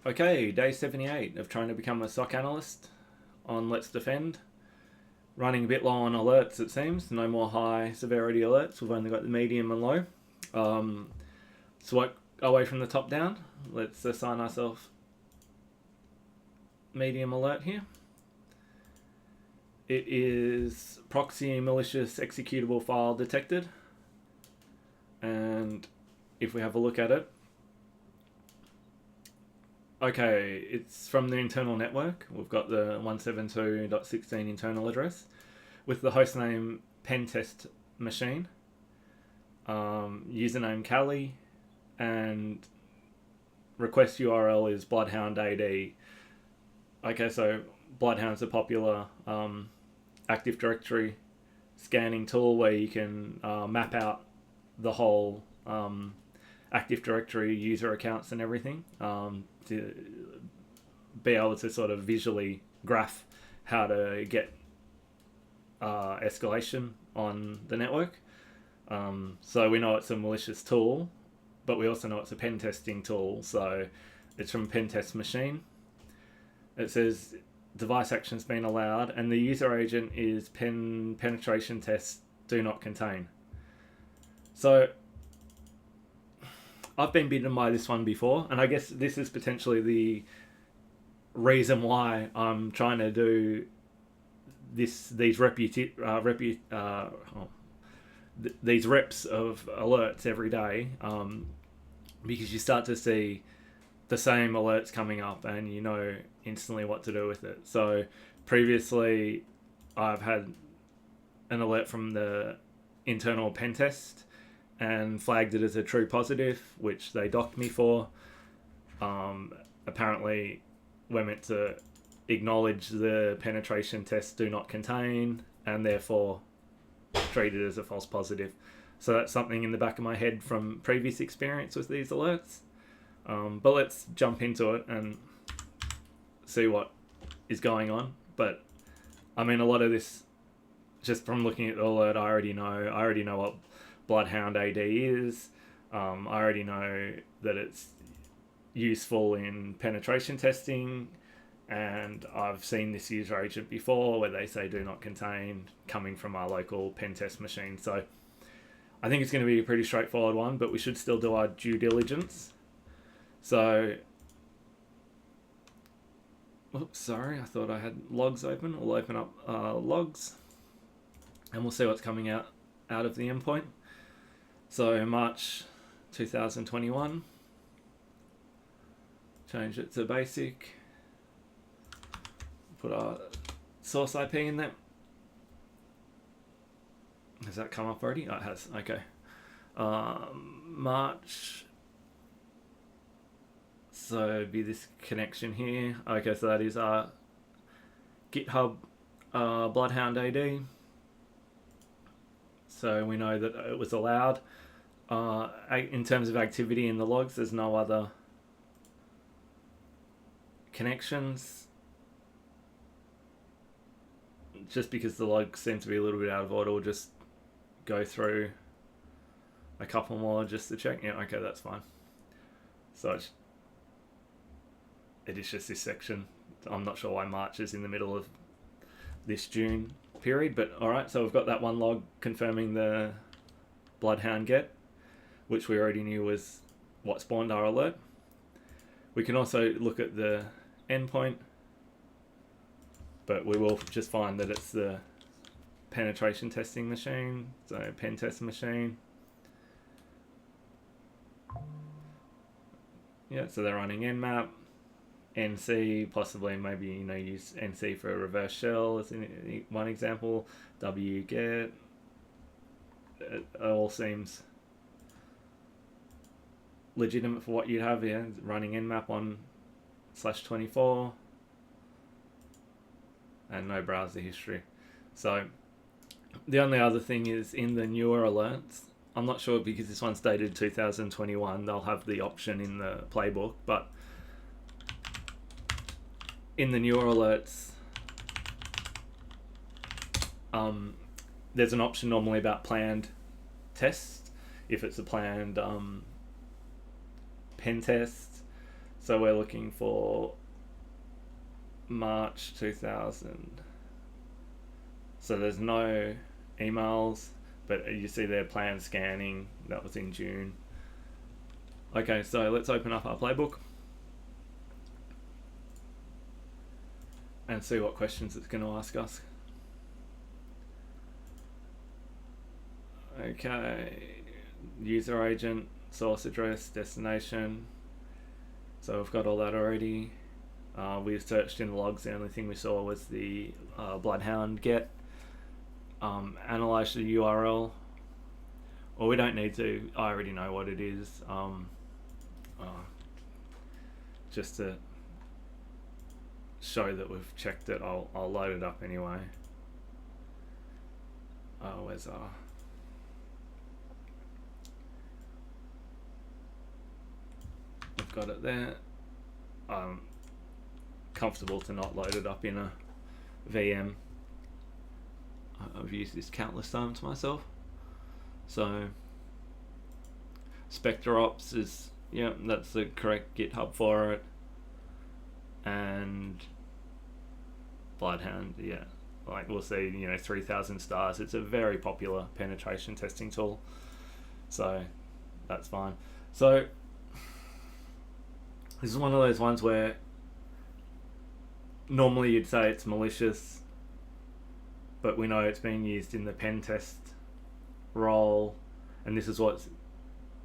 Okay, day 78 of trying to become a SOC Analyst on LetsDefend. Running a bit low on alerts, it seems. No more high severity alerts. We've only got the medium and low. So work our way from the top down. Let's assign ourselves medium alert here. It is Proxy Malicious Executable file detected. And if we have a look at it, okay, it's from the internal network. We've got the 172.16 internal address with the hostname pentest machine, username Callie, and request URL is BloodHound AD. Okay, so BloodHound's a popular Active Directory scanning tool where you can map out the whole Active Directory user accounts and everything, to be able to sort of visually graph how to get escalation on the network. So we know it's a malicious tool, but we also know it's a pen testing tool. So it's from Pentest Machine. It says device actions been allowed, and the user agent is penetration test do not contain. So I've been bitten by this one before, and I guess this is potentially the reason why I'm trying to do these reps of alerts every day, because you start to see the same alerts coming up and you know instantly what to do with it. So previously I've had an alert from the internal pen test and flagged it as a true positive, which they docked me for. Apparently we're meant to acknowledge the penetration tests do not contain and therefore treat it as a false positive. So that's something in the back of my head from previous experience with these alerts. But let's jump into it and see what is going on. But I mean, a lot of this, just from looking at the alert, I already know what BloodHound AD is. I already know that it's useful in penetration testing, and I've seen this user agent before where they say do not contain coming from our local pen test machine. So I think it's going to be a pretty straightforward one, but we should still do our due diligence. So, oops, sorry, I thought I had logs open. We'll open up logs and we'll see what's coming out of the endpoint. So March 2021, change it to basic, put our source IP in there. Has that come up already? Oh, it has, okay. March, so it'd be this connection here. Okay, so that is our GitHub BloodHound AD. So we know that it was allowed. In terms of activity in the logs, there's no other connections. Just because the logs seem to be a little bit out of order, we'll just go through a couple more just to check. Yeah, okay, that's fine. So it is just this section. I'm not sure why March is in the middle of this June period, but alright, so we've got that one log confirming the BloodHound get, which we already knew was what spawned our alert. We can also look at the endpoint, but we will just find that it's the penetration testing machine, so pen test machine. Yeah, so they're running nmap, NC, possibly maybe use NC for a reverse shell as one example, wget. It all seems legitimate for what you'd have here, running nmap on /24 and no browser history. So the only other thing is in the newer alerts, I'm not sure because this one's dated 2021, they'll have the option in the playbook, but in the newer alerts, there's an option normally about planned tests. If it's a planned pen test, So we're looking for March 2000. So there's no emails, but you see their planned scanning. That was in June. Okay, so let's open up our playbook and see what questions it's going to ask us. Okay, user agent, source address, destination. So we've got all that already. We've searched in the logs. The only thing we saw was the BloodHound get. Analyze the URL. Well, we don't need to. I already know what it is. Just to show that we've checked it, I'll load it up anyway. Where's our... I've got it there. I'm comfortable to not load it up in a VM. I've used this countless times myself. So SpectreOps is, yeah, that's the correct GitHub for it. And BloodHound, yeah, like we'll see, 3,000 stars. It's a very popular penetration testing tool, so that's fine. So this is one of those ones where normally you'd say it's malicious, but we know it's being used in the pen test role, and this is what's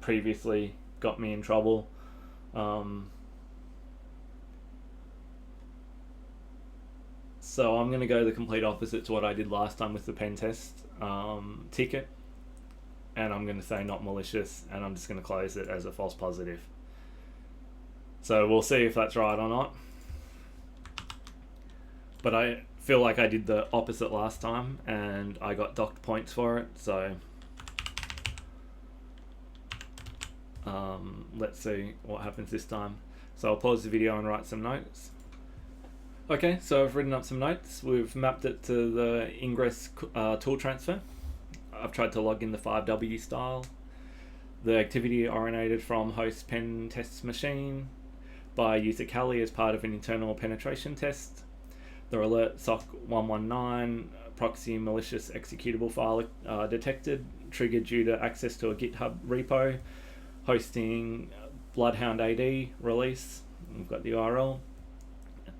previously got me in trouble. So I'm going to go the complete opposite to what I did last time with the pen test ticket, and I'm going to say not malicious, and I'm just going to close it as a false positive. So we'll see if that's right or not. But I feel like I did the opposite last time and I got docked points for it, so let's see what happens this time. So I'll pause the video and write some notes. Okay, so I've written up some notes. We've mapped it to the Ingress tool transfer. I've tried to log in the 5W style. The activity originated from host pen tests machine by user Kali as part of an internal penetration test. The alert SOC 119 proxy malicious executable file detected, triggered due to access to a GitHub repo, hosting BloodHound AD release. We've got the URL.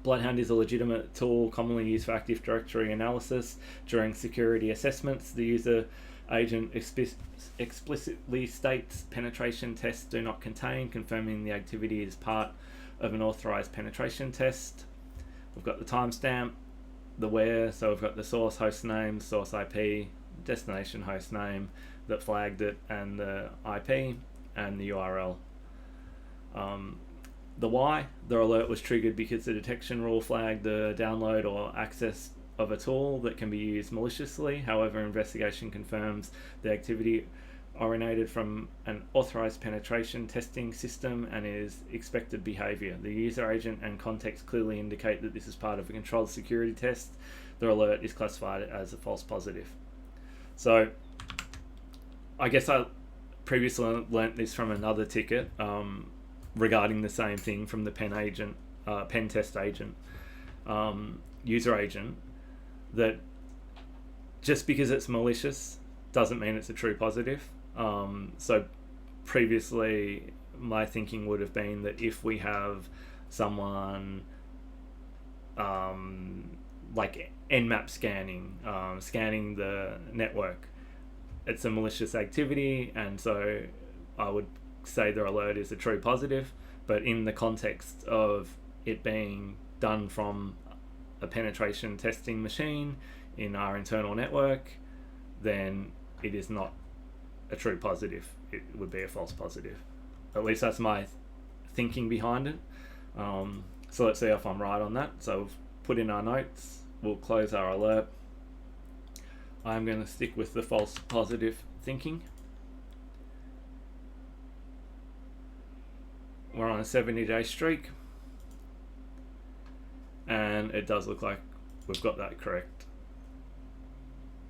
BloodHound is a legitimate tool commonly used for Active Directory analysis during security assessments. The user agent explicitly states penetration tests do not contain, confirming the activity is part of an authorized penetration test. We've got the timestamp, the where, so we've got the source host name, source IP, destination host name that flagged it, and the IP and the URL. The why, the alert was triggered because the detection rule flagged the download or access of a tool that can be used maliciously. However, investigation confirms the activity originated from an authorized penetration testing system and is expected behavior. The user agent and context clearly indicate that this is part of a controlled security test. The alert is classified as a false positive. So I guess I previously learnt this from another ticket regarding the same thing from the pen test agent, user agent, that just because it's malicious doesn't mean it's a true positive. So previously my thinking would have been that if we have someone like Nmap scanning, scanning the network, it's a malicious activity, and so I would say the alert is a true positive. But in the context of it being done from a penetration testing machine in our internal network, then it is not a true positive. It would be a false positive. At least that's my thinking behind it. So let's see if I'm right on that. So we've put in our notes. We'll close our alert. I'm going to stick with the false positive thinking. We're on a 70-day streak, and it does look like we've got that correct.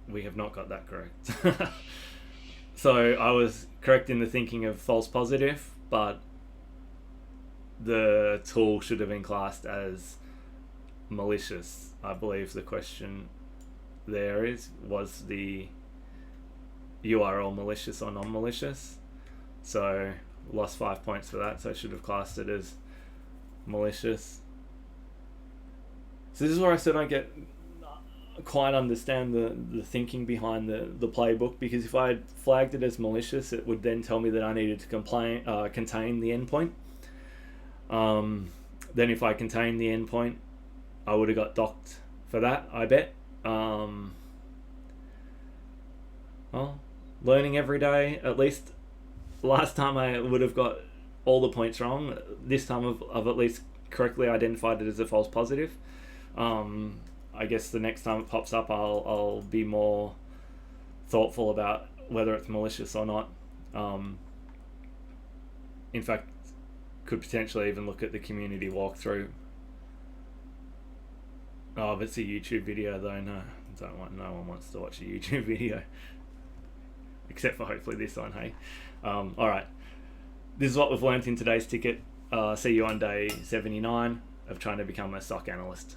We have not got that correct. So I was correct in the thinking of false positive, but the tool should have been classed as malicious. I believe the question there was the URL malicious or non-malicious. So lost 5 points for that, so I should have classed it as malicious. So this is where I said I quite understand the thinking behind the playbook, because if I had flagged it as malicious, it would then tell me that I needed to contain the endpoint. Then if I contained the endpoint, I would have got docked for that, I bet. Well, learning every day. At least last time I would have got all the points wrong. This time I've at least correctly identified it as a false positive. I guess the next time it pops up, I'll be more thoughtful about whether it's malicious or not. In fact, could potentially even look at the community walkthrough. Oh, if it's a YouTube video though, no one wants to watch a YouTube video. Except for hopefully this one, hey? Alright. This is what we've learnt in today's ticket. See you on day 79 of trying to become a SOC analyst.